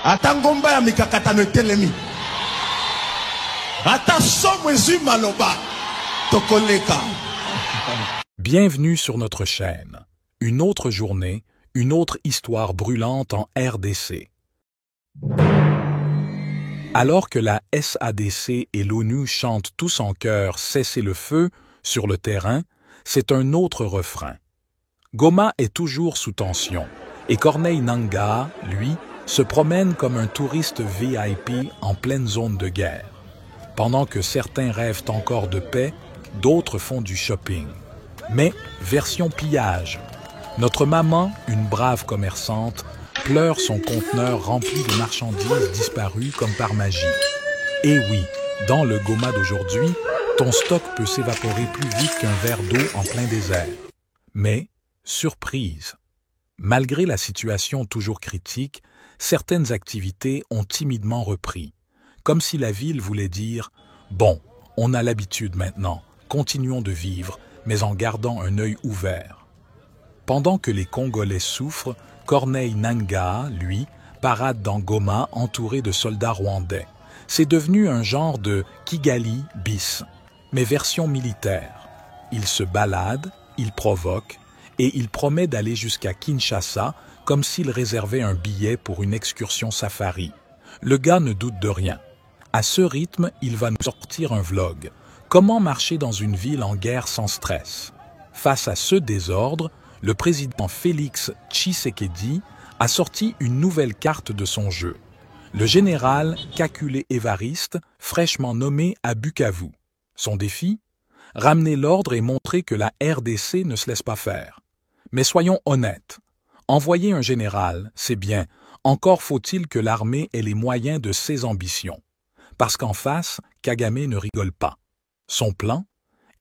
ata ngomba ya mikakatano etelemi, ata somo ezwi maloba tokoleka. Bienvenue sur notre chaîne. Une autre journée, une autre histoire brûlante en RDC. Alors que la SADC et l'ONU chantent tous en chœur « Cessez le feu » sur le terrain, c'est un autre refrain. Goma est toujours sous tension et Corneille Nangaa, lui, se promène comme un touriste VIP en pleine zone de guerre. Pendant que certains rêvent encore de paix, d'autres font du shopping. Mais version pillage. Notre maman, une brave commerçante, pleure son conteneur rempli de marchandises disparues comme par magie. Et oui, dans le Goma d'aujourd'hui, ton stock peut s'évaporer plus vite qu'un verre d'eau en plein désert. Mais, surprise, malgré la situation toujours critique, certaines activités ont timidement repris, comme si la ville voulait dire « Bon, on a l'habitude maintenant, continuons de vivre, mais en gardant un œil ouvert ». Pendant que les Congolais souffrent, Corneille Nangaa, lui, parade dans Goma entouré de soldats rwandais. C'est devenu un genre de Kigali bis, mais version militaire. Il se balade, il provoque, et il promet d'aller jusqu'à Kinshasa comme s'il réservait un billet pour une excursion safari. Le gars ne doute de rien. À ce rythme, il va nous sortir un vlog. Comment marcher dans une ville en guerre sans stress? Face à ce désordre, le président Félix Tshisekedi a sorti une nouvelle carte de son jeu. Le général Kakule Évariste, fraîchement nommé à Bukavu. Son défi? Ramener l'ordre et montrer que la RDC ne se laisse pas faire. Mais soyons honnêtes. Envoyer un général, c'est bien. Encore faut-il que l'armée ait les moyens de ses ambitions. Parce qu'en face, Kagame ne rigole pas. Son plan?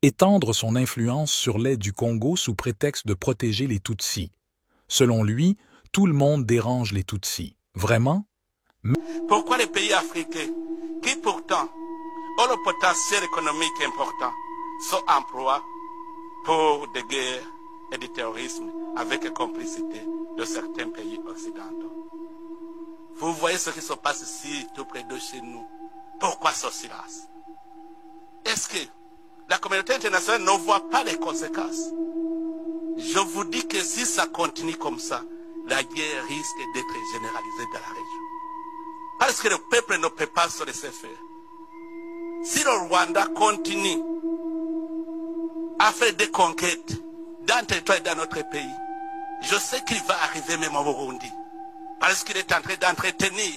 Étendre son influence sur l'est du Congo sous prétexte de protéger les Tutsis. Selon lui, tout le monde dérange les Tutsis. Vraiment? Pourquoi les pays africains, qui pourtant ont le potentiel économique important, sont en proie pour des guerres et du terrorisme avec la complicité de certains pays occidentaux? Vous voyez ce qui se passe ici, tout près de chez nous. Pourquoi ce silence? Est-ce que la communauté internationale ne voit pas les conséquences? Je vous dis que si ça continue comme ça, la guerre risque d'être généralisée dans la région. Parce que le peuple ne peut pas se laisser faire. Si le Rwanda continue à faire des conquêtes dans le territoire et dans notre pays, je sais qu'il va arriver même au Burundi. Parce qu'il est en train d'entretenir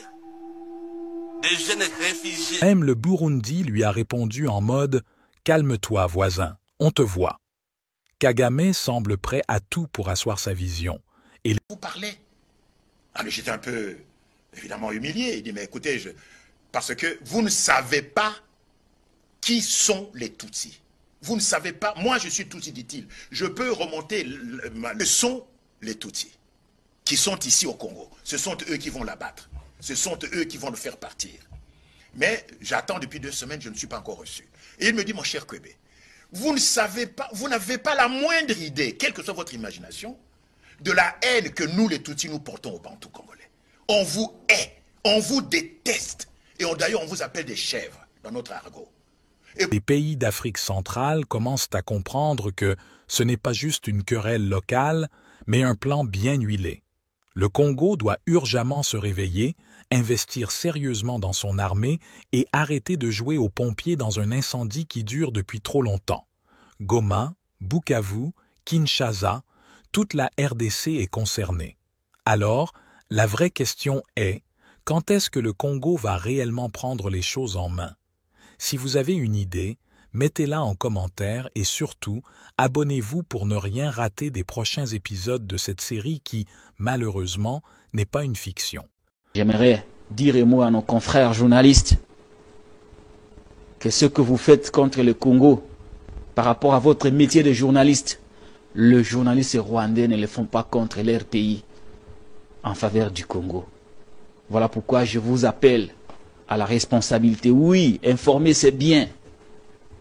des jeunes réfugiés. Même le Burundi lui a répondu en mode « Calme-toi, voisin, on te voit ». Kagame semble prêt à tout pour asseoir sa vision. Et vous parlez. Ah, mais j'étais un peu, évidemment, humilié. Il dit, mais écoutez, parce que vous ne savez pas qui sont les Tutsis. Vous ne savez pas, moi je suis Tutsi, dit-il. Je peux remonter, le sont les Tutsis qui sont ici au Congo. Ce sont eux qui vont l'abattre. Ce sont eux qui vont le faire partir. Mais j'attends depuis 2 semaines, je ne suis pas encore reçu. Et il me dit, mon cher Kwebe, vous ne savez pas, vous n'avez pas la moindre idée, quelle que soit votre imagination, de la haine que nous, les Tutsis, nous portons au Bantou congolais. On vous hait, on vous déteste. Et d'ailleurs, on vous appelle des chèvres dans notre argot. Les pays d'Afrique centrale commencent à comprendre que ce n'est pas juste une querelle locale, mais un plan bien huilé. Le Congo doit urgemment se réveiller, investir sérieusement dans son armée et arrêter de jouer aux pompiers dans un incendie qui dure depuis trop longtemps. Goma, Bukavu, Kinshasa, toute la RDC est concernée. Alors, la vraie question est, quand est-ce que le Congo va réellement prendre les choses en main? Si vous avez une idée, mettez-la en commentaire et surtout, abonnez-vous pour ne rien rater des prochains épisodes de cette série qui, malheureusement, n'est pas une fiction. J'aimerais dire un mot à nos confrères journalistes que ce que vous faites contre le Congo par rapport à votre métier de journaliste, les journalistes rwandais ne le font pas contre leur pays en faveur du Congo. Voilà pourquoi je vous appelle à la responsabilité. Oui, informer c'est bien,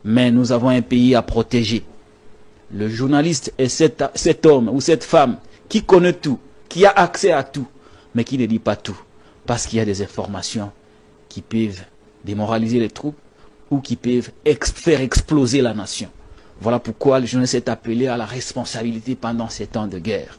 mais nous avons un pays à protéger. Le journaliste est cet homme ou cette femme qui connaît tout, qui a accès à tout, mais qui ne dit pas tout. parce qu'il y a des informations qui peuvent démoraliser les troupes ou qui peuvent faire exploser la nation. Voilà pourquoi le journaliste est appelé à la responsabilité pendant ces temps de guerre.